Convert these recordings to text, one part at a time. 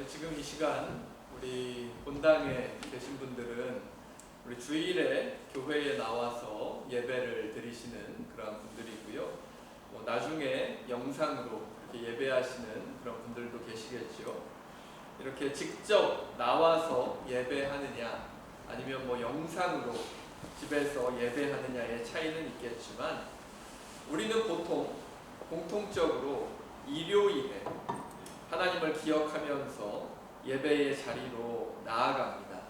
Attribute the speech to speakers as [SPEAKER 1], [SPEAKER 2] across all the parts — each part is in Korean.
[SPEAKER 1] 우리 지금 이 시간 우리 본당에 계신 분들은 우리 주일에 교회에 나와서 예배를 드리시는 그런 분들이고요. 나중에 영상으로 이렇게 예배하시는 그런 분들도 계시겠죠. 이렇게 직접 나와서 예배하느냐 아니면 영상으로 집에서 예배하느냐의 차이는 있겠지만 우리는 보통 공통적으로 일요일에 하나님을 기억하면서 예배의 자리로 나아갑니다.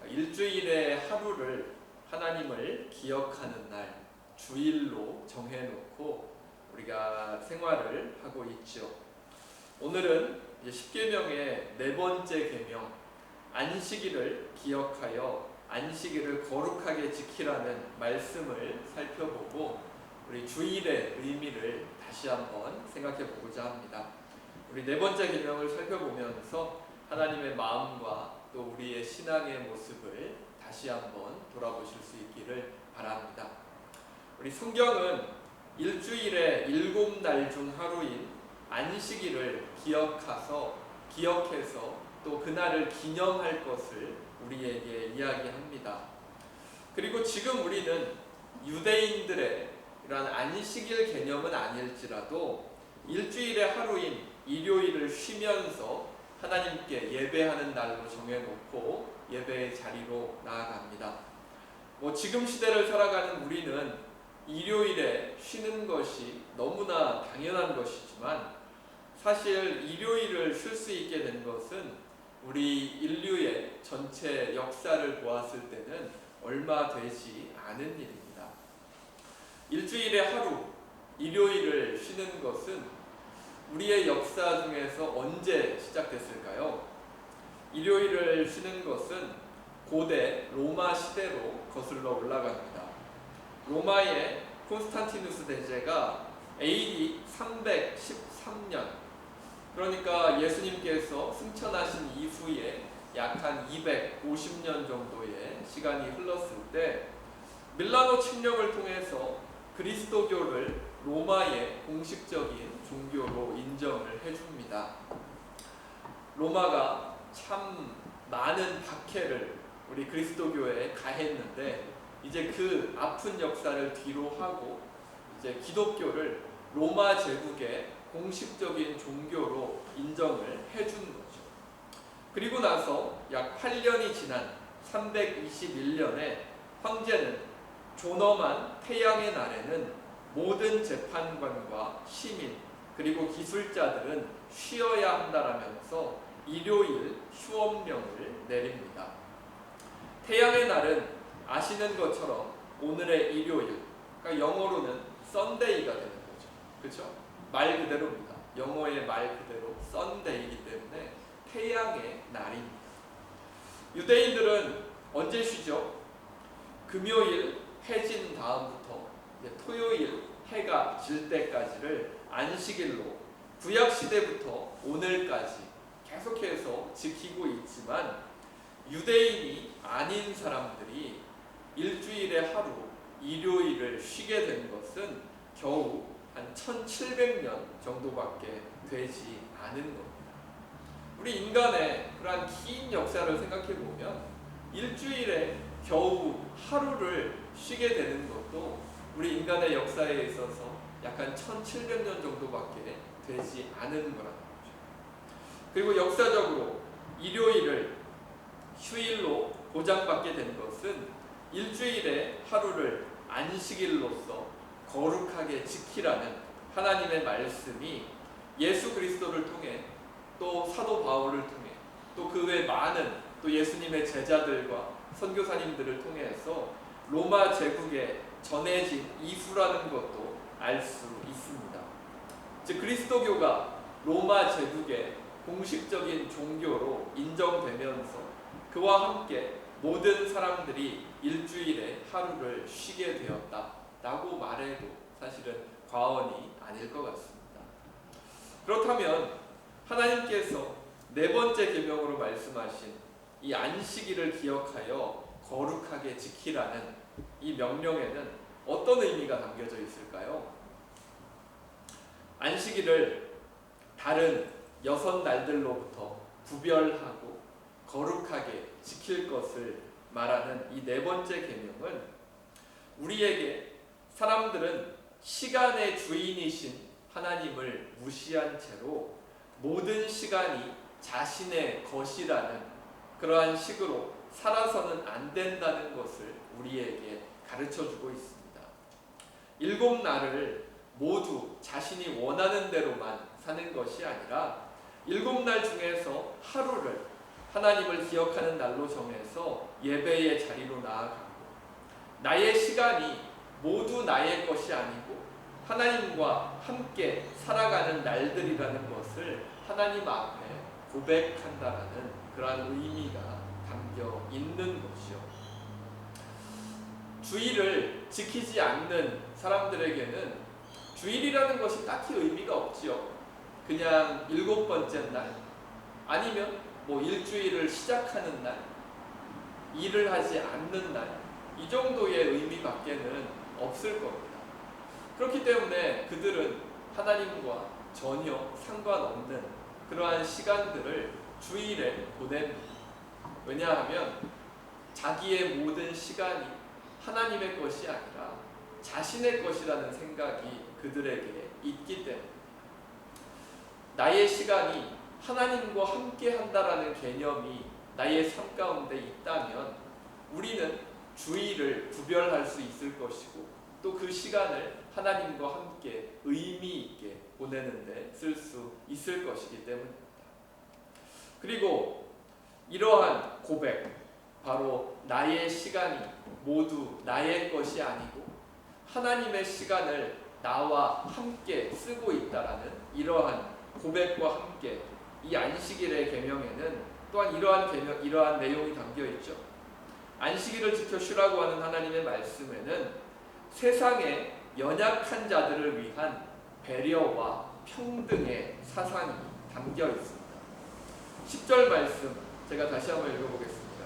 [SPEAKER 1] 일주일의 하루를 하나님을 기억하는 날, 주일로 정해놓고 우리가 생활을 하고 있죠. 오늘은 십계명의 네 번째 계명, 안식일을 기억하여 안식일을 거룩하게 지키라는 말씀을 살펴보고 우리 주일의 의미를 다시 한번 생각해 보고자 합니다. 우리 네 번째 계명을 살펴보면서 하나님의 마음과 또 우리의 신앙의 모습을 다시 한번 돌아보실 수 있기를 바랍니다. 우리 성경은 일주일의 7날 중 하루인 안식일을 기억해서 또 그날을 기념할 것을 우리에게 이야기합니다. 그리고 지금 우리는 유대인들의 이러한 안식일 개념은 아닐지라도 일주일의 하루인 일요일을 쉬면서 하나님께 예배하는 날로 정해놓고 예배의 자리로 나아갑니다. 지금 시대를 살아가는 우리는 일요일에 쉬는 것이 너무나 당연한 것이지만 사실 일요일을 쉴 수 있게 된 것은 우리 인류의 전체 역사를 보았을 때는 얼마 되지 않은 일입니다. 일주일의 하루, 일요일을 쉬는 것은 우리의 역사 중에서 언제 시작됐을까요? 일요일을 쉬는 것은 고대 로마 시대로 거슬러 올라갑니다. 로마의 콘스탄티누스 대제가 AD 313년, 그러니까 예수님께서 승천하신 이후에 약 한 250년 정도의 시간이 흘렀을 때 밀라노 칙령을 통해서 그리스도교를 로마의 공식적인 종교로 인정을 해줍니다. 로마가 참 많은 박해를 우리 그리스도교에 가했는데 이제 그 아픈 역사를 뒤로 하고 이제 기독교를 로마 제국의 공식적인 종교로 인정을 해준 거죠. 그리고 나서 약 8년이 지난 321년에 황제는 존엄한 태양의 날에는 모든 재판관과 시민 그리고 기술자들은 쉬어야 한다라면서 일요일 휴업령을 내립니다. 태양의 날은 아시는 것처럼 오늘의 일요일, 그러니까 영어로는 썬데이가 되는 거죠. 그렇죠? 말 그대로입니다. 영어의 말 그대로 썬데이이기 때문에 태양의 날입니다. 유대인들은 언제 쉬죠? 금요일 해진 다음부터 토요일 해가 질 때까지를 안식일로 구약시대부터 오늘까지 계속해서 지키고 있지만 유대인이 아닌 사람들이 일주일의 하루 일요일을 쉬게 된 것은 겨우 한 1700년 정도밖에 되지 않은 겁니다. 우리 인간의 그러한 긴 역사를 생각해 보면 일주일에 겨우 하루를 쉬게 되는 것도 우리 인간의 역사에 있어서 약간 1700년 정도밖에 되지 않은 거라는 거죠. 그리고 역사적으로 일요일을 휴일로 보장받게 된 것은 일주일의 하루를 안식일로서 거룩하게 지키라는 하나님의 말씀이 예수 그리스도를 통해 또 사도 바울을 통해 또 그 외 많은 또 예수님의 제자들과 선교사님들을 통해서 로마 제국에 전해진 이후라는 것도 알 수 있습니다. 즉 그리스도교가 로마 제국의 공식적인 종교로 인정되면서 그와 함께 모든 사람들이 일주일에 하루를 쉬게 되었다라고 말해도 사실은 과언이 아닐 것 같습니다. 그렇다면 하나님께서 네 번째 계명으로 말씀하신 이 안식일을 기억하여 거룩하게 지키라는 이 명령에는 어떤 의미가 담겨져 있을까요? 안식일을 다른 6날들로부터 구별하고 거룩하게 지킬 것을 말하는 이 네 번째 계명은 우리에게 사람들은 시간의 주인이신 하나님을 무시한 채로 모든 시간이 자신의 것이라는 그러한 식으로 살아서는 안 된다는 것을 우리에게 가르쳐주고 있습니다. 7날을 모두 자신이 원하는 대로만 사는 것이 아니라 7날 중에서 하루를 하나님을 기억하는 날로 정해서 예배의 자리로 나아가고 나의 시간이 모두 나의 것이 아니고 하나님과 함께 살아가는 날들이라는 것을 하나님 앞에 고백한다라는 그러한 의미가 담겨 있는 것이요. 주일을 지키지 않는 사람들에게는 주일이라는 것이 딱히 의미가 없지요. 그냥 7번째 날 아니면 일주일을 시작하는 날, 일을 하지 않는 날, 이 정도의 의미밖에는 없을 겁니다. 그렇기 때문에 그들은 하나님과 전혀 상관없는 그러한 시간들을 주일에 보냅니다. 왜냐하면 자기의 모든 시간이 하나님의 것이 아니라 자신의 것이라는 생각이 그들에게 있기 때문에 나의 시간이 하나님과 함께 한다라는 개념이 나의 삶 가운데 있다면 우리는 주일을 구별할 수 있을 것이고 또 그 시간을 하나님과 함께 의미 있게 보내는 데 쓸 수 있을 것이기 때문입니다. 그리고 이러한 고백, 바로 나의 시간이 모두 나의 것이 아니고 하나님의 시간을 나와 함께 쓰고 있다라는 이러한 고백과 함께 이 안식일의 계명에는 또한 이러한 내용이 담겨 있죠. 안식일을 지켜 쉬라고 하는 하나님의 말씀에는 세상의 연약한 자들을 위한 배려와 평등의 사상이 담겨 있습니다. 10절 말씀 제가 다시 한번 읽어보겠습니다.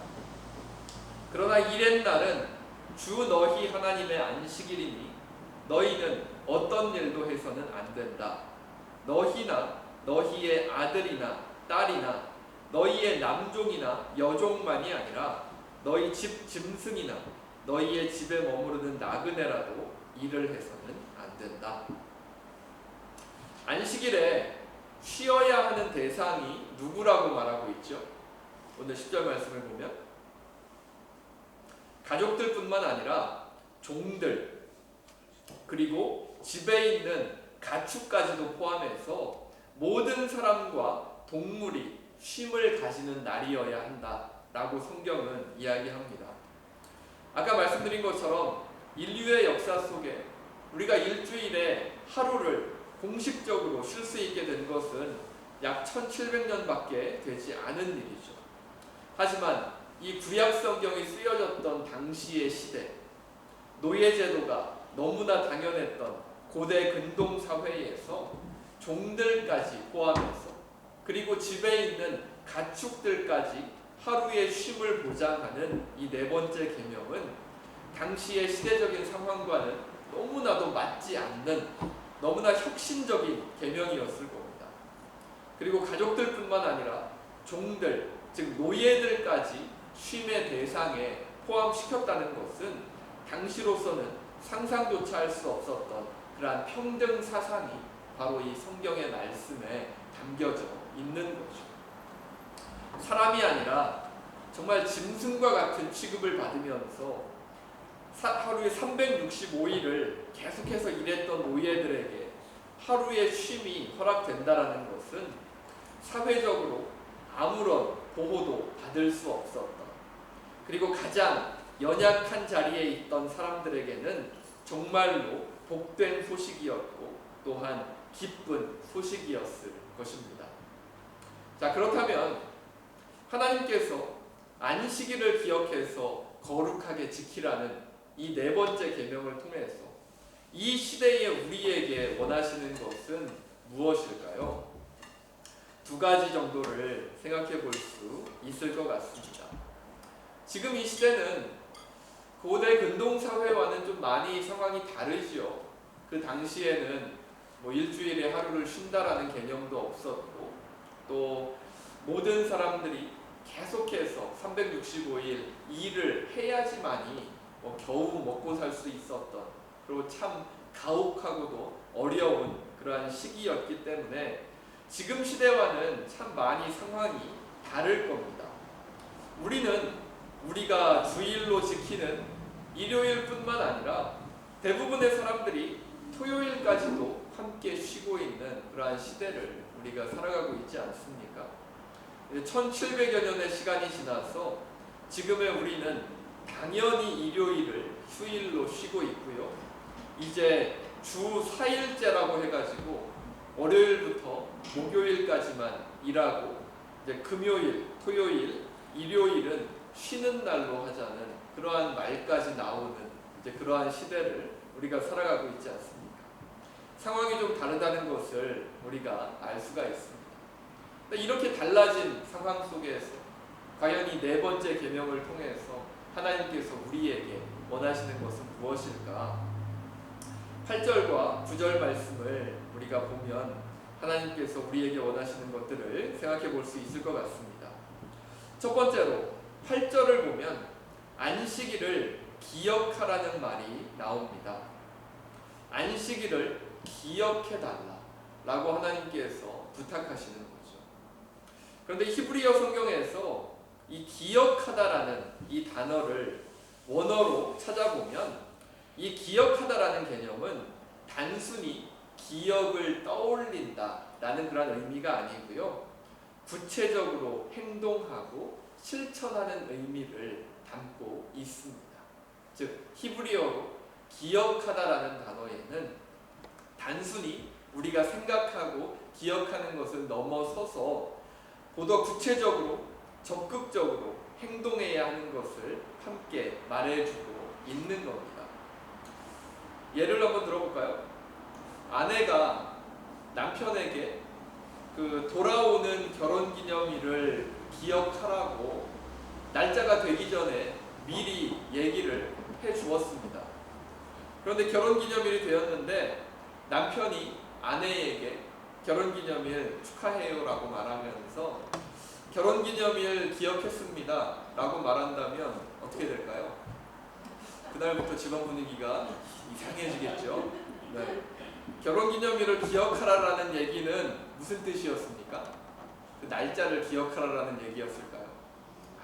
[SPEAKER 1] 그러나 이렛날은 주 너희 하나님의 안식일이니 너희는 어떤 일도 해서는 안 된다. 너희나 너희의 아들이나 딸이나 너희의 남종이나 여종만이 아니라 너희 집 짐승이나 너희의 집에 머무르는 나그네라도 일을 해서는 안 된다. 안식일에 쉬어야 하는 대상이 누구라고 말하고 있죠? 오늘 10절 말씀을 보면 가족들뿐만 아니라 종들 그리고 집에 있는 가축까지도 포함해서 모든 사람과 동물이 쉼을 가지는 날이어야 한다라고 성경은 이야기합니다. 아까 말씀드린 것처럼 인류의 역사 속에 우리가 일주일에 하루를 공식적으로 쉴 수 있게 된 것은 약 1700년밖에 되지 않은 일이죠. 하지만 이 구약 성경이 쓰여졌던 당시의 시대, 노예제도가 너무나 당연했던 고대 근동 사회에서 종들까지 포함해서 그리고 집에 있는 가축들까지 하루의 쉼을 보장하는 이 네 번째 계명은 당시의 시대적인 상황과는 너무나도 맞지 않는 너무나 혁신적인 계명이었을 겁니다. 그리고 가족들뿐만 아니라 종들, 즉 노예들까지 쉼의 대상에 포함시켰다는 것은 당시로서는 상상조차 할 수 없었던 그러한 평등 사상이 바로 이 성경의 말씀에 담겨져 있는 거죠. 사람이 아니라 정말 짐승과 같은 취급을 받으면서 하루에 365일을 계속해서 일했던 노예들에게 하루의 쉼이 허락된다라는 것은 사회적으로 아무런 보호도 받을 수 없었던, 그리고 가장 연약한 자리에 있던 사람들에게는 정말로 복된 소식이었고 또한 기쁜 소식이었을 것입니다. 자, 그렇다면 하나님께서 안식일을 기억해서 거룩하게 지키라는 이 네 번째 계명을 통해서 이 시대에 우리에게 원하시는 것은 무엇일까요? 두 가지 정도를 생각해 볼 수 있을 것 같습니다. 지금 이 시대는 고대 근동 사회와는 좀 많이 상황이 다르지요. 그 당시에는 일주일에 하루를 쉰다라는 개념도 없었고 또 모든 사람들이 계속해서 365일 일을 해야지만이 겨우 먹고 살 수 있었던, 그리고 참 가혹하고도 어려운 그러한 시기였기 때문에 지금 시대와는 참 많이 상황이 다를 겁니다. 우리는 우리가 주일로 지키는 일요일뿐만 아니라 대부분의 사람들이 토요일까지도 함께 쉬고 있는 그러한 시대를 우리가 살아가고 있지 않습니까? 1700여 년의 시간이 지나서 지금의 우리는 당연히 일요일을 휴일로 쉬고 있고요. 이제 주 4일제라고 해가지고 월요일부터 목요일까지만 일하고 이제 금요일, 토요일, 일요일은 쉬는 날로 하자는 그러한 말까지 나오는 이제 그러한 시대를 우리가 살아가고 있지 않습니까? 상황이 좀 다르다는 것을 우리가 알 수가 있습니다. 이렇게 달라진 상황 속에서 과연 이 네 번째 계명을 통해서 하나님께서 우리에게 원하시는 것은 무엇일까? 8절과 9절 말씀을 우리가 보면 하나님께서 우리에게 원하시는 것들을 생각해 볼 수 있을 것 같습니다. 첫 번째로 8절을 보면 안식일을 기억하라는 말이 나옵니다. 안식일을 기억해달라 라고 하나님께서 부탁하시는 거죠. 그런데 히브리어 성경에서 이 기억하다라는 이 단어를 원어로 찾아보면 이 기억하다라는 개념은 단순히 기억을 떠올린다 라는 그런 의미가 아니고요, 구체적으로 행동하고 실천하는 의미를 담고 있습니다. 즉 히브리어로 기억하다라는 단어에는 단순히 우리가 생각하고 기억하는 것을 넘어서서 보다 구체적으로 적극적으로 행동해야 하는 것을 함께 말해주고 있는 겁니다. 예를 한번 들어볼까요? 아내가 남편에게 그 돌아오는 결혼기념일을 기억하라고 날짜가 되기 전에 미리 얘기를 해주었습니다. 그런데 결혼기념일이 되었는데 남편이 아내에게 결혼기념일 축하해요 라고 말하면서 결혼기념일 기억했습니다 라고 말한다면 어떻게 될까요? 그날부터 집안 분위기가 이상해지겠죠. 네. 결혼기념일을 기억하라라는 얘기는 무슨 뜻이었습니까? 그 날짜를 기억하라라는 얘기였을까요?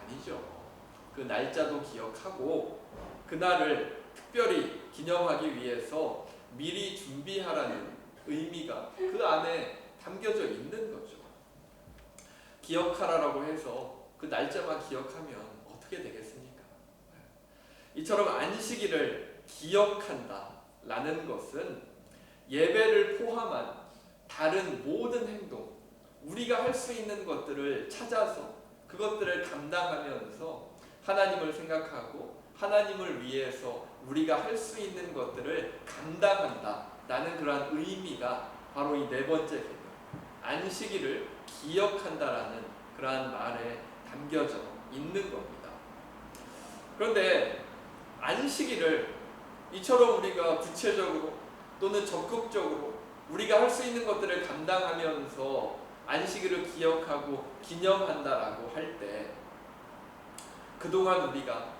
[SPEAKER 1] 아니죠. 그 날짜도 기억하고 그날을 특별히 기념하기 위해서 미리 준비하라는 의미가 그 안에 담겨져 있는 거죠. 기억하라라고 해서 그 날짜만 기억하면 어떻게 되겠습니까? 이처럼 안식일을 기억한다 라는 것은 예배를 포함한 다른 모든 행동, 우리가 할 수 있는 것들을 찾아서 그것들을 감당하면서 하나님을 생각하고 하나님을 위해서 우리가 할 수 있는 것들을 감당한다 라는 그러한 의미가 바로 이 네 번째 개념, 안식일을 기억한다라는 그러한 말에 담겨져 있는 겁니다. 그런데 안식일을 이처럼 우리가 구체적으로 또는 적극적으로 우리가 할 수 있는 것들을 감당하면서 안식일을 기억하고 기념한다라고 할 때 그동안 우리가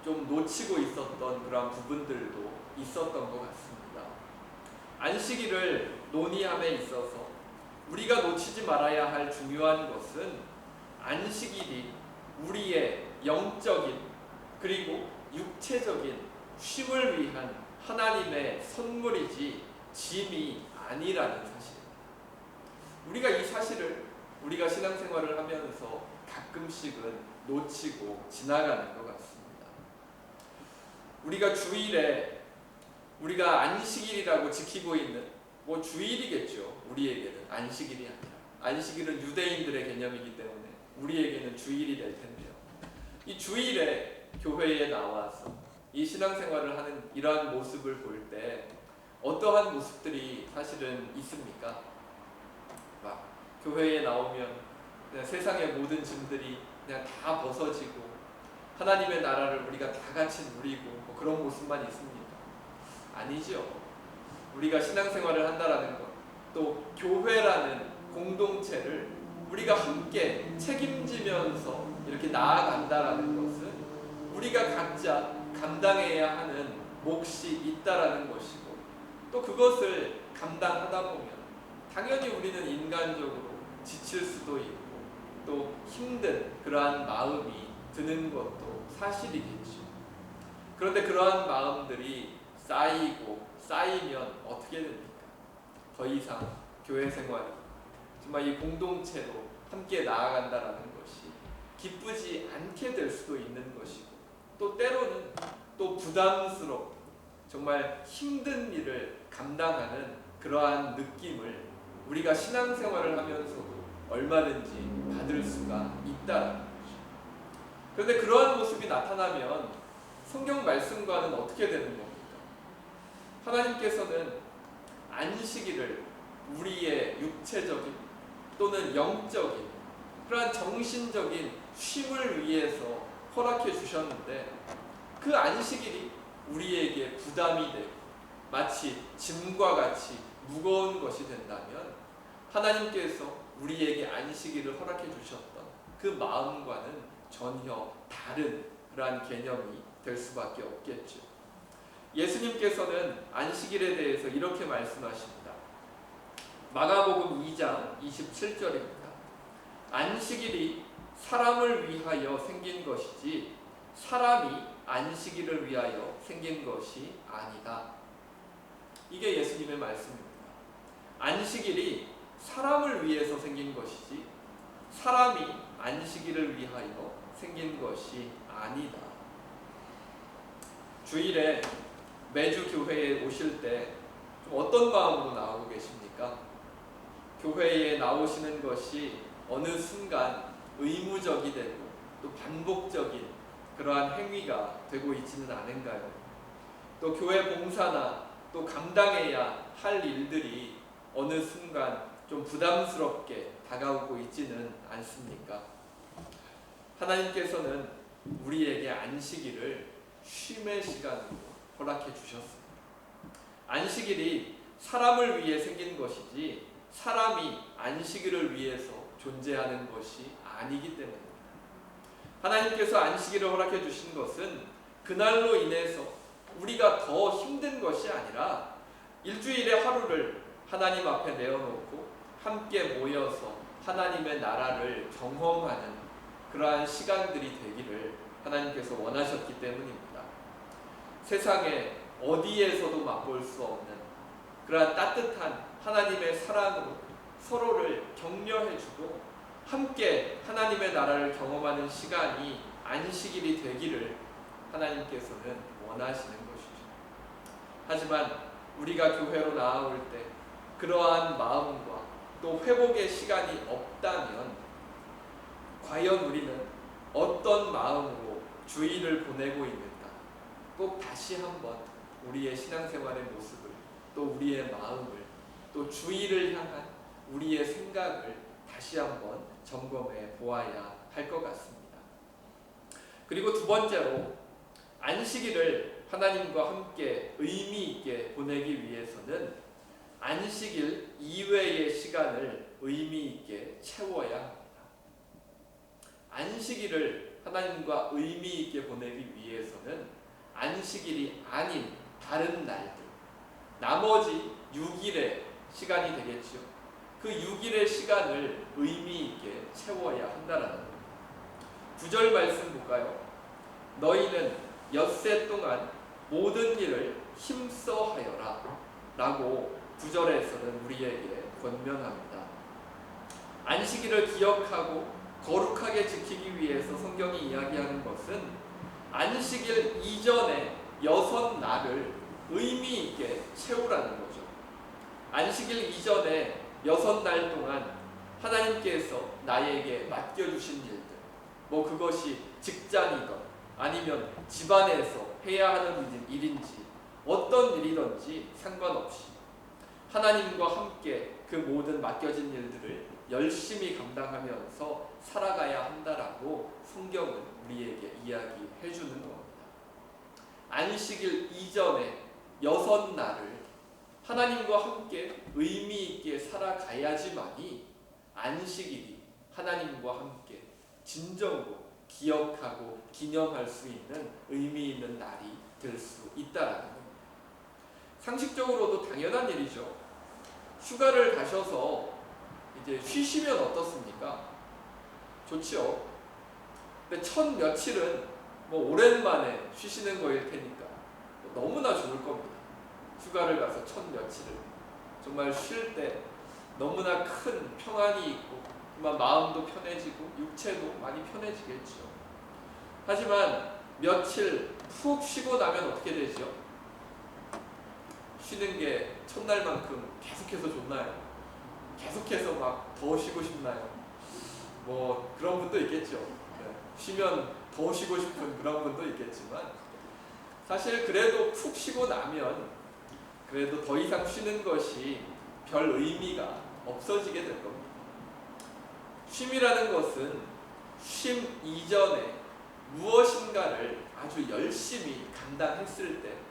[SPEAKER 1] 좀 놓치고 있었던 그런 부분들도 있었던 것 같습니다. 안식일을 논의함에 있어서 우리가 놓치지 말아야 할 중요한 것은 안식일이 우리의 영적인 그리고 육체적인 쉼을 위한 하나님의 선물이지 짐이 아니라는 사실입니다. 우리가 이 사실을 우리가 신앙생활을 하면서 가끔씩은 놓치고 지나가는 것 같습니다. 우리가 주일에 우리가 안식일이라고 지키고 있는 주일이겠죠. 우리에게는 안식일이 아니라 안식일은 유대인들의 개념이기 때문에 우리에게는 주일이 될 텐데요. 이 주일에 교회에 나와서 이 신앙생활을 하는 이러한 모습을 볼 때 어떠한 모습들이 사실은 있습니까? 막 교회에 나오면 그냥 세상의 모든 짐들이 그냥 다 벗어지고 하나님의 나라를 우리가 다 같이 누리고 그런 모습만 있습니까? 아니죠. 우리가 신앙생활을 한다라는 것, 또 교회라는 공동체를 우리가 함께 책임지면서 이렇게 나아간다라는 것은 우리가 각자 감당해야 하는 몫이 있다라는 것이고, 또 그것을 감당하다 보면 당연히 우리는 인간적으로 지칠 수도 있고 또 힘든 그러한 마음이 드는 것도 사실이겠죠. 그런데 그러한 마음들이 쌓이면 어떻게 됩니까? 더 이상 교회 생활이 정말 이 공동체로 함께 나아간다라는 것이 기쁘지 않게 될 수도 있는 것이고, 또 때로는 또 부담스럽고 정말 힘든 일을 감당하는 그러한 느낌을 우리가 신앙생활을 하면서도 얼마든지 받을 수가 있다는 거죠. 그런데 그러한 모습이 나타나면 성경 말씀과는 어떻게 되는 겁니까? 하나님께서는 안식일을 우리의 육체적인 또는 영적인 그러한 정신적인 쉼을 위해서 허락해 주셨는데, 그 안식일이 우리에게 부담이 되고 마치 짐과 같이 무거운 것이 된다면 하나님께서 우리에게 안식일을 허락해 주셨던 그 마음과는 전혀 다른 그러한 개념이 될 수밖에 없겠죠. 예수님께서는 안식일에 대해서 이렇게 말씀하십니다. 마가복음 2장 27절입니다. 안식일이 사람을 위하여 생긴 것이지 사람이 안식일을 위하여 생긴 것이 아니다. 이게 예수님의 말씀입니다. 안식일이 사람을 위해서 생긴 것이지 사람이 안식일을 위하여 생긴 것이 아니다. 주일에 매주 교회에 오실 때 어떤 마음으로 나오고 계십니까? 교회에 나오시는 것이 어느 순간 의무적이 되고 또 반복적인 그러한 행위가 되고 있지는 않은가요? 또 교회 봉사나 또 감당해야 할 일들이 어느 순간 좀 부담스럽게 다가오고 있지는 않습니까? 하나님께서는 우리에게 안식일을 쉼의 시간으로 허락해 주셨습니다. 안식일이 사람을 위해 생긴 것이지 사람이 안식일을 위해서 존재하는 것이 아니기 때문입니다. 하나님께서 안식일을 허락해 주신 것은 그날로 인해서 우리가 더 힘든 것이 아니라 일주일의 하루를 하나님 앞에 내어놓고 함께 모여서 하나님의 나라를 경험하는 그러한 시간들이 되기를 하나님께서 원하셨기 때문입니다. 세상에 어디에서도 맛볼 수 없는 그러한 따뜻한 하나님의 사랑으로 서로를 격려해주고 함께 하나님의 나라를 경험하는 시간이 안식일이 되기를 하나님께서는 원하시는 것이죠. 하지만 우리가 교회로 나아올 때 그러한 마음과 또 회복의 시간이 없다면 과연 우리는 어떤 마음으로 주일을 보내고 있는가? 꼭 다시 한번 우리의 신앙생활의 모습을, 또 우리의 마음을, 또 주일을 향한 우리의 생각을 다시 한번 점검해 보아야 할 것 같습니다. 그리고 두 번째로, 안식일을 하나님과 함께 의미 있게 보내기 위해서는 안식일 이외의 시간을 의미 있게 채워야 합니다. 안식일을 하나님과 의미 있게 보내기 위해서는 안식일이 아닌 다른 날들, 나머지 6일의 시간이 되겠죠. 그 6일의 시간을 의미 있게 채워야 한다라는 겁니다. 9절 말씀 볼까요? 너희는 엿새 동안 모든 일을 힘써 하여라 라고 9절에서는 우리에게 권면합니다. 안식일을 기억하고 거룩하게 지키기 위해서 성경이 이야기하는 것은 안식일 이전에 6날을 의미 있게 채우라는 거죠. 안식일 이전에 6날 동안 하나님께서 나에게 맡겨주신 일들, 그것이 직장이건 아니면 집안에서 해야 하는 일인지 어떤 일이든지 상관없이 하나님과 함께 그 모든 맡겨진 일들을 열심히 감당하면서 살아가야 한다라고 성경은 우리에게 이야기해 주는 겁니다. 안식일 이전에 6날을 하나님과 함께 의미 있게 살아가야지만이 안식일이 하나님과 함께 진정으로 기억하고 기념할 수 있는 의미 있는 날이 될 수 있다라는 겁니다. 상식적으로도 당연한 일이죠. 휴가를 가셔서 이제 쉬시면 어떻습니까? 좋죠. 근데 첫 며칠은 뭐 오랜만에 쉬시는 거일 테니까 너무나 좋을 겁니다. 휴가를 가서 첫 며칠을 정말 쉴 때 너무나 큰 평안이 있고 마음도 편해지고 육체도 많이 편해지겠죠. 하지만 며칠 푹 쉬고 나면 어떻게 되죠? 쉬는 게 첫날만큼 계속해서 좋나요? 계속해서 막 더 쉬고 싶나요? 뭐 그런 분도 있겠죠. 쉬면 더 쉬고 싶은 그런 분도 있겠지만 사실 그래도 푹 쉬고 나면 그래도 더 이상 쉬는 것이 별 의미가 없어지게 될 겁니다. 쉼이라는 것은 쉼 이전에 무엇인가를 아주 열심히 감당했을 때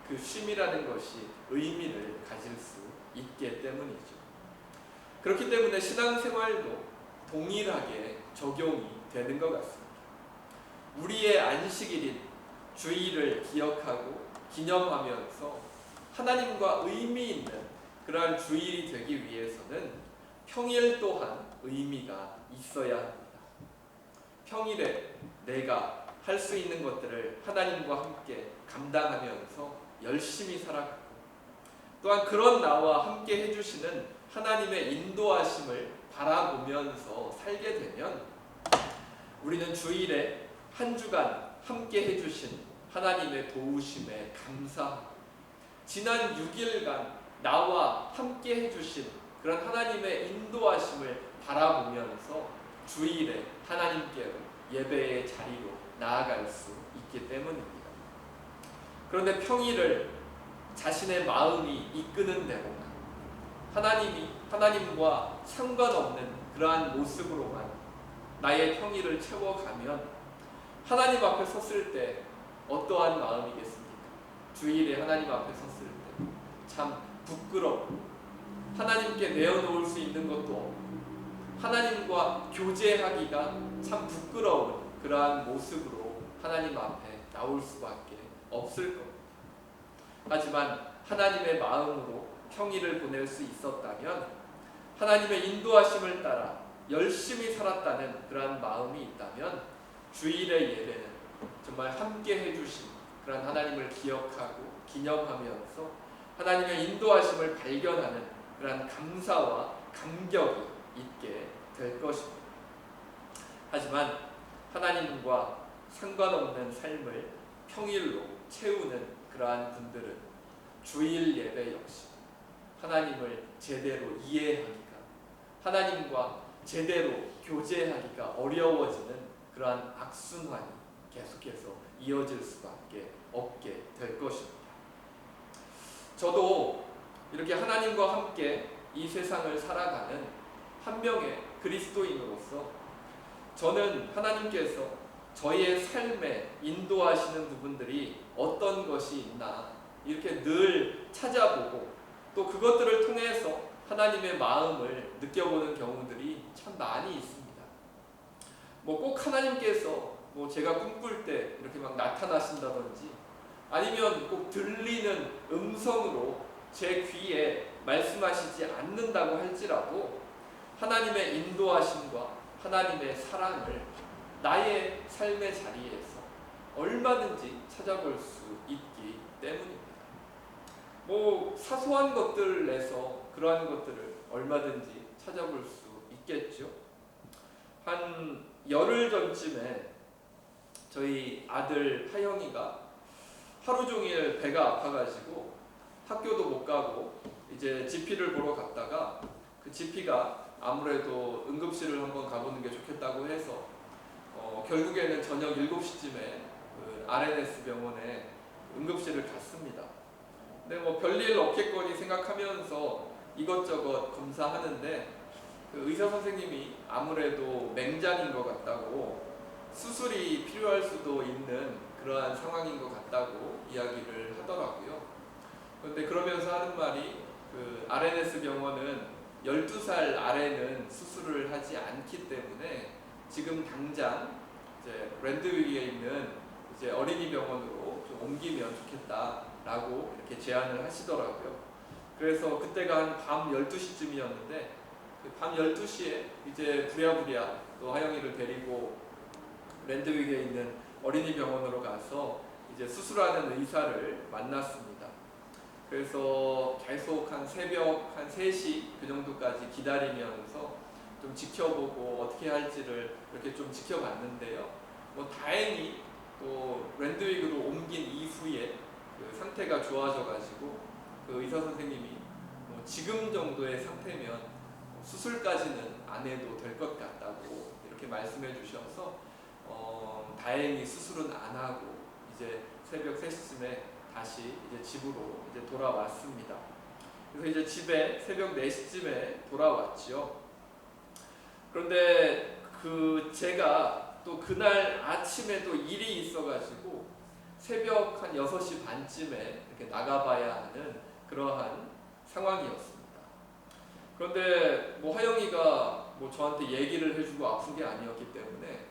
[SPEAKER 1] 그 쉼이라는 것이 의미를 가질 수 있기 때문이죠. 그렇기 때문에 신앙생활도 동일하게 적용이 되는 것 같습니다. 우리의 안식일인 주일을 기억하고 기념하면서 하나님과 의미 있는 그러한 주일이 되기 위해서는 평일 또한 의미가 있어야 합니다. 평일에 내가 할 수 있는 것들을 하나님과 함께 감당하면서 열심히 살아가고 또한 그런 나와 함께 해주시는 하나님의 인도하심을 바라보면서 살게 되면 우리는 주일에 한 주간 함께 해주신 하나님의 도우심에 감사하고 지난 6일간 나와 함께 해주신 그런 하나님의 인도하심을 바라보면서 주일에 하나님께로 예배의 자리로 나아갈 수 있기 때문입니다. 그런데 평일을 자신의 마음이 이끄는 대로만 하나님과 상관없는 그러한 모습으로만 나의 평일을 채워가면 하나님 앞에 섰을 때 어떠한 마음이겠습니까? 주일에 하나님 앞에 섰을 때 참 부끄럽고 하나님께 내어놓을 수 있는 것도 없고 하나님과 교제하기가 참 부끄러운 그러한 모습으로 하나님 앞에 나올 수밖에 없을 겁니다. 하지만 하나님의 마음으로 평일을 보낼 수 있었다면 하나님의 인도하심을 따라 열심히 살았다는 그러한 마음이 있다면 주일의 예배는 정말 함께 해주신 그런 하나님을 기억하고 기념하면서 하나님의 인도하심을 발견하는 그런 감사와 감격이 있게 될 것입니다. 하지만 하나님과 상관없는 삶을 평일로 채우는 그러한 분들은 주일 예배 역시 하나님을 제대로 이해하기가 하나님과 제대로 교제하기가 어려워지는 그러한 악순환이 계속해서 이어질 수밖에 없게 될 것입니다. 저도 이렇게 하나님과 함께 이 세상을 살아가는 한 명의 그리스도인으로서 저는 하나님께서 저희의 삶에 인도하시는 부분들이 어떤 것이 있나 이렇게 늘 찾아보고 또 그것들을 통해서 하나님의 마음을 느껴보는 경우들이 참 많이 있습니다. 뭐 꼭 하나님께서 뭐 제가 꿈꿀 때 이렇게 막 나타나신다든지 아니면 꼭 들리는 음성으로 제 귀에 말씀하시지 않는다고 할지라도 하나님의 인도하심과 하나님의 사랑을 나의 삶의 자리에서 얼마든지 찾아볼 수 있기 때문입니다. 뭐 사소한 것들 내서 그러한 것들을 얼마든지 찾아볼 수 있겠죠. 한 열흘 전쯤에 저희 아들 하영이가 하루 종일 배가 아파가지고 학교도 못 가고 이제 GP를 보러 갔다가 그 GP가 아무래도 응급실을 한번 가보는 게 좋겠다고 해서 결국에는 저녁 7시쯤에 그 RNS 병원에 응급실을 갔습니다. 근데 뭐 별일 없겠거니 생각하면서 이것저것 검사하는데 그 의사 선생님이 아무래도 맹장인 것 같다고 수술이 필요할 수도 있는 그러한 상황인 것 같다고 이야기를 하더라고요. 그런데 그러면서 하는 말이 그 RNS 병원은 12살 아래는 수술을 하지 않기 때문에 지금 당장 이제 랜드위에 있는 이제 어린이 병원으로 좀 옮기면 좋겠다라고 이렇게 제안을 하시더라고요. 그래서 그때가 한 밤 12시쯤이었는데 밤 12시에 이제 부랴부랴 또 하영이를 데리고 랜드위에 있는 어린이 병원으로 가서 이제 수술하는 의사를 만났습니다. 그래서 계속 한 새벽 한 3시 그 정도까지 기다리면서 좀 지켜보고 어떻게 할지를 이렇게 좀 지켜봤는데요. 뭐 다행히 또 랜드윅으로 옮긴 이후에 그 상태가 좋아져가지고 그 의사 선생님이 뭐 지금 정도의 상태면 수술까지는 안 해도 될 것 같다고 이렇게 말씀해 주셔서 다행히 수술은 안 하고 이제 새벽 3시쯤에 다시 이제 집으로 이제 돌아왔습니다. 그래서 이제 집에 새벽 4시쯤에 돌아왔죠. 그런데 제가 또 그날 아침에도 일이 있어가지고 새벽 한 6시 반쯤에 이렇게 나가봐야 하는 그러한 상황이었습니다. 그런데 뭐 하영이가 뭐 저한테 얘기를 해주고 아픈 게 아니었기 때문에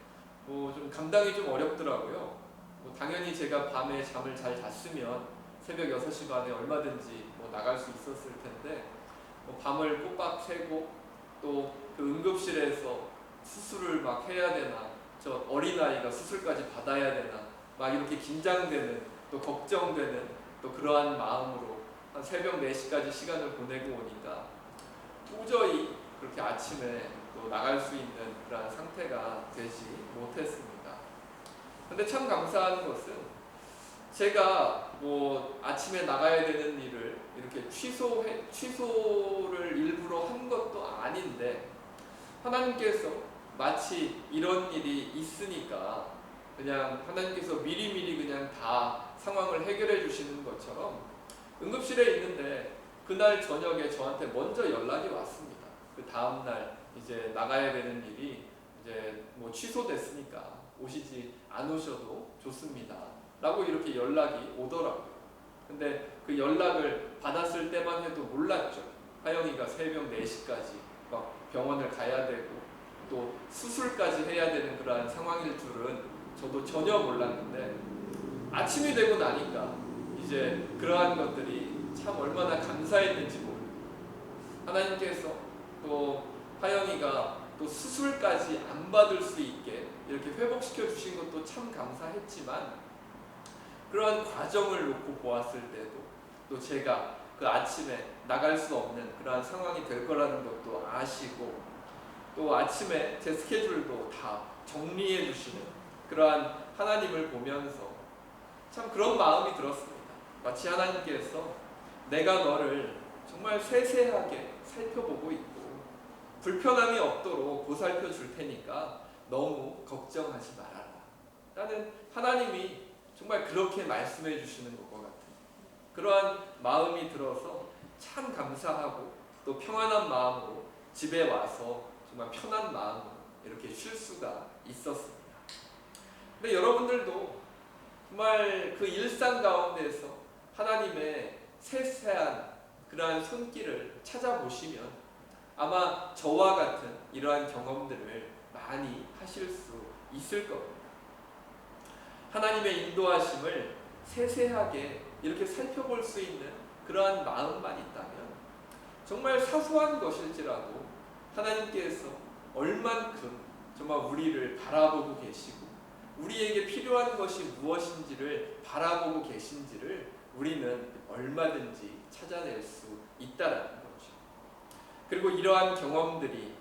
[SPEAKER 1] 뭐 좀 감당이 좀 어렵더라고요. 뭐 당연히 제가 밤에 잠을 잘 잤으면 새벽 6시 반에 얼마든지 뭐 나갈 수 있었을 텐데 뭐 밤을 꼬박 새고 또 그 응급실에서 수술을 막 해야 되나, 저 어린아이가 수술까지 받아야 되나, 막 이렇게 긴장되는, 또 걱정되는 또 그러한 마음으로 한 새벽 4시까지 시간을 보내고 오니까 도저히 그렇게 아침에 또 나갈 수 있는 그런 상태가 되지 못했습니다. 근데 참 감사한 것은 제가 뭐 아침에 나가야 되는 일을 이렇게 취소를 일부러 한 것도 아닌데 하나님께서 마치 이런 일이 있으니까 그냥 하나님께서 미리미리 그냥 다 상황을 해결해 주시는 것처럼 응급실에 있는데 그날 저녁에 저한테 먼저 연락이 왔습니다. 그 다음날 이제 나가야 되는 일이 이제 뭐 취소됐으니까 오시지 않으셔도 좋습니다 라고 이렇게 연락이 오더라고요. 근데 그 연락을 받았을 때만 해도 몰랐죠. 하영이가 새벽 4시까지 막 병원을 가야 되고 또 수술까지 해야 되는 그러한 상황일 줄은 저도 전혀 몰랐는데 아침이 되고 나니까 이제 그러한 것들이 참 얼마나 감사했는지 모릅니다. 하나님께서 또 하영이가 또 수술까지 안 받을 수 있게 이렇게 회복시켜 주신 것도 참 감사했지만 그러한 과정을 놓고 보았을 때도 또 제가 그 아침에 나갈 수 없는 그러한 상황이 될 거라는 것도 아시고 또 아침에 제 스케줄도 다 정리해 주시는 그러한 하나님을 보면서 참 그런 마음이 들었습니다. 마치 하나님께서 내가 너를 정말 세세하게 살펴보고 있고 불편함이 없도록 보살펴 줄 테니까 너무 걱정하지 말아라 라는 하나님이 정말 그렇게 말씀해 주시는 것과 같은 그러한 마음이 들어서 참 감사하고 또 평안한 마음으로 집에 와서 정말 편한 마음으로 이렇게 쉴 수가 있었습니다. 근데 여러분들도 정말 그 일상 가운데서 하나님의 세세한 그러한 손길을 찾아보시면 아마 저와 같은 이러한 경험들을 많이 하실 수 있을 겁니다. 하나님의 인도하심을 세세하게 이렇게 살펴볼 수 있는 그러한 마음만 있다면 정말 사소한 것일지라도 하나님께서 얼만큼 정말 우리를 바라보고 계시고 우리에게 필요한 것이 무엇인지를 바라보고 계신지를 우리는 얼마든지 찾아낼 수 있다라는 거죠. 그리고 이러한 경험들이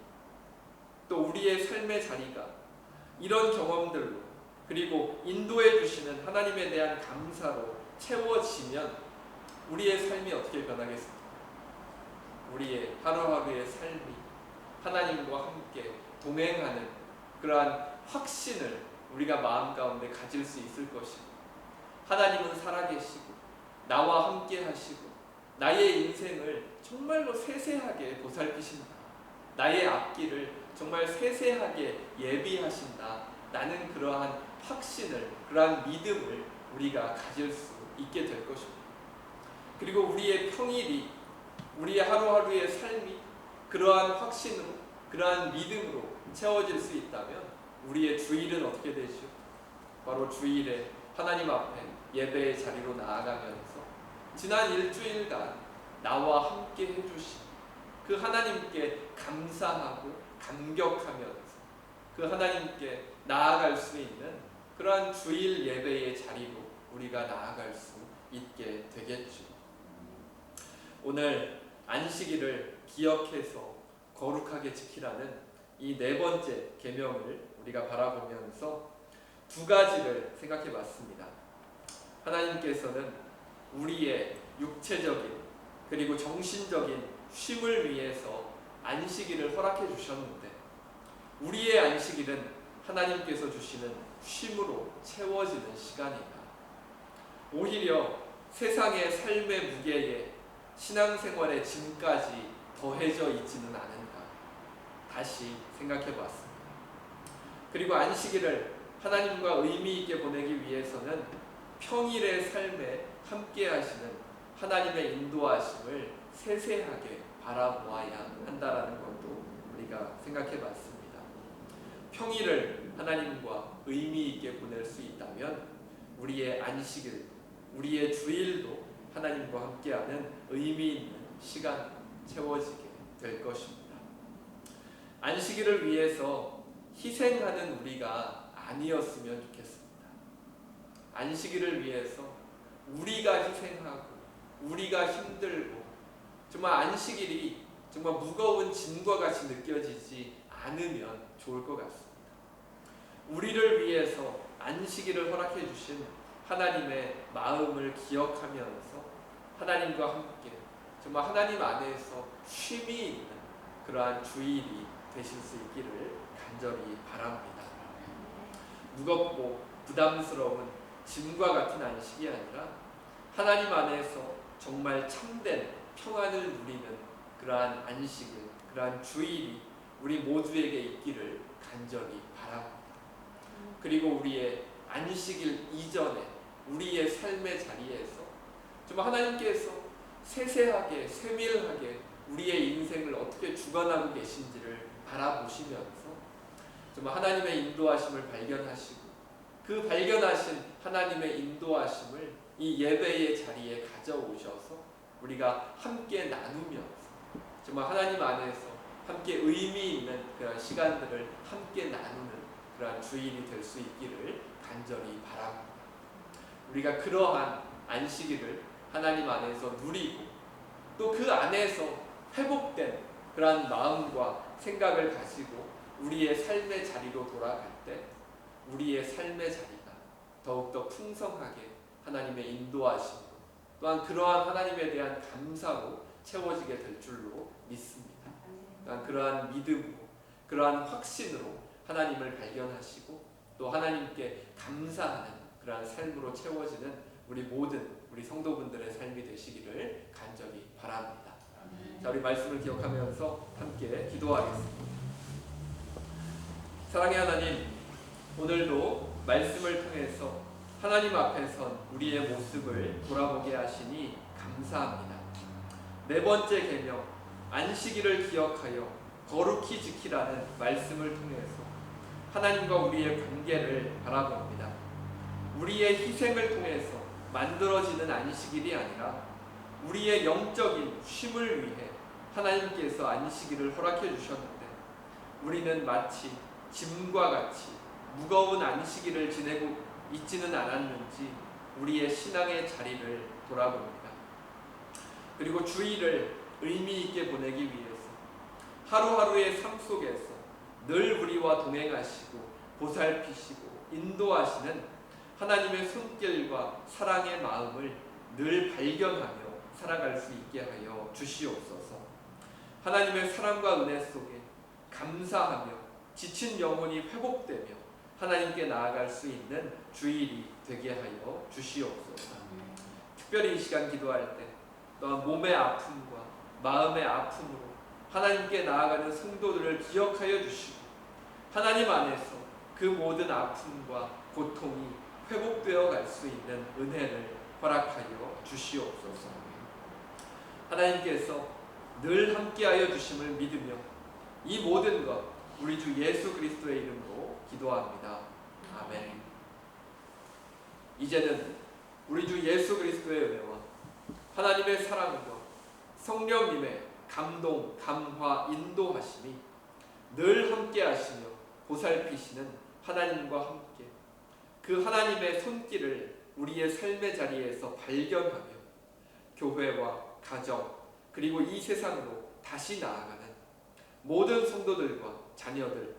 [SPEAKER 1] 또 우리의 삶의 자리가 이런 경험들로 그리고 인도해 주시는 하나님에 대한 감사로 채워지면 우리의 삶이 어떻게 변하겠습니까? 우리의 하루하루의 삶이 하나님과 함께 동행하는 그러한 확신을 우리가 마음 가운데 가질 수 있을 것이고 하나님은 살아계시고 나와 함께 하시고 나의 인생을 정말로 세세하게 보살피신다. 나의 앞길을 정말 세세하게 예비하신다. 나는 그러한 확신을 그러한 믿음을 우리가 가질 수 있게 될 것입니다. 그리고 우리의 평일이 우리의 하루하루의 삶이 그러한 확신으로, 그러한 믿음으로 채워질 수 있다면 우리의 주일은 어떻게 되죠? 바로 주일에 하나님 앞에 예배의 자리로 나아가면서 지난 일주일간 나와 함께 해주신 그 하나님께 감사하고 감격하면서 그 하나님께 나아갈 수 있는 그러한 주일 예배의 자리로 우리가 나아갈 수 있게 되겠죠. 오늘 안식일을 기억해서 거룩하게 지키라는 이 네 번째 계명을 우리가 바라보면서 두 가지를 생각해 봤습니다. 하나님께서는 우리의 육체적인 그리고 정신적인 쉼을 위해서 안식일을 허락해 주셨는데 우리의 안식일은 하나님께서 주시는 쉼으로 채워지는 시간이다. 오히려 세상의 삶의 무게에 신앙생활의 짐까지 더해져 있지는 않은가 다시 생각해 보았습니다. 그리고 안식일을 하나님과 의미 있게 보내기 위해서는 평일의 삶에 함께 하시는 하나님의 인도하심을 세세하게 바라보아야 한다라는 것도 우리가 생각해 봤습니다. 평일을 하나님과 의미 있게 보낼 수 있다면 우리의 안식일, 우리의 주일도 하나님과 함께하는 의미 있는 시간 채워지게 될 것입니다. 안식일을 위해서 희생하는 우리가 아니었으면 좋겠습니다. 안식일을 위해서 우리가 희생하고 우리가 힘들고 정말 안식일이 정말 무거운 짐과 같이 느껴지지 않으면 좋을 것 같습니다. 우리를 위해서 안식일을 허락해 주신 하나님의 마음을 기억하면서 하나님과 함께 정말 하나님 안에서 쉼이 있는 그러한 주일이 되실 수 있기를 간절히 바랍니다. 무겁고 부담스러운 짐과 같은 안식이 아니라 하나님 안에서 정말 참된 평안을 누리는 그러한 안식일, 그러한 주일이 우리 모두에게 있기를 간절히 바랍니다. 그리고 우리의 안식일 이전에 우리의 삶의 자리에서 정말 하나님께서 세세하게 세밀하게 우리의 인생을 어떻게 주관하고 계신지를 바라보시면서 정말 하나님의 인도하심을 발견하시고 그 발견하신 하나님의 인도하심을 이 예배의 자리에 가져오셔서 우리가 함께 나누면서 정말 하나님 안에서 함께 의미 있는 그런 시간들을 함께 나누는 그러한 주일이 될 수 있기를 간절히 바랍니다. 우리가 그러한 안식일을 하나님 안에서 누리고 또 그 안에서 회복된 그러한 마음과 생각을 가지고 우리의 삶의 자리로 돌아갈 때 우리의 삶의 자리가 더욱더 풍성하게 하나님의 인도하심으로 또한 그러한 하나님에 대한 감사로 채워지게 될 줄로 믿습니다. 또한 그러한 믿음으로 그러한 확신으로 하나님을 발견하시고 또 하나님께 감사하는 그러한 삶으로 채워지는 우리 모든 우리 성도분들의 삶이 되시기를 간절히 바랍니다. 자, 우리 말씀을 기억하면서 함께 기도하겠습니다. 사랑의 하나님, 오늘도 말씀을 통해서 하나님 앞에선 우리의 모습을 돌아보게 하시니 감사합니다. 네 번째 계명, 안식일을 기억하여 거룩히 지키라는 말씀을 통해서 하나님과 우리의 관계를 바라봅니다. 우리의 희생을 통해서 만들어지는 안식일이 아니라 우리의 영적인 쉼을 위해 하나님께서 안식일을 허락해 주셨는데 우리는 마치 짐과 같이 무거운 안식일을 지내고 있지는 않았는지 우리의 신앙의 자리를 돌아봅니다. 그리고 주일을 의미 있게 보내기 위해서 하루하루의 삶 속에서 늘 우리와 동행하시고 보살피시고 인도하시는 하나님의 손길과 사랑의 마음을 늘 발견하며 살아갈 수 있게 하여 주시옵소서. 하나님의 사랑과 은혜 속에 감사하며 지친 영혼이 회복되며 하나님께 나아갈 수 있는 주일이 되게 하여 주시옵소서. 특별히 이 시간 기도할 때 또한 몸의 아픔과 마음의 아픔으로 하나님께 나아가는 성도들을 기억하여 주시고 하나님 안에서 그 모든 아픔과 고통이 회복되어 갈 수 있는 은혜를 허락하여 주시옵소서. 하나님께서 늘 함께하여 주심을 믿으며 이 모든 것 우리 주 예수 그리스도의 이름으로 기도합니다. 아멘. 이제는 우리 주 예수 그리스도의 은혜와 하나님의 사랑과 성령님의 감동, 감화, 인도하심이 늘 함께하시며 보살피시는 하나님과 함께 그 하나님의 손길을 우리의 삶의 자리에서 발견하며 교회와 가정 그리고 이 세상으로 다시 나아가는 모든 성도들과 자녀들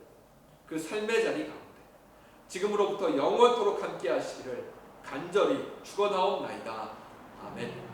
[SPEAKER 1] 그 삶의 자리 가운데 지금으로부터 영원토록 함께 하시기를 간절히 축원하옵나이다. 아멘.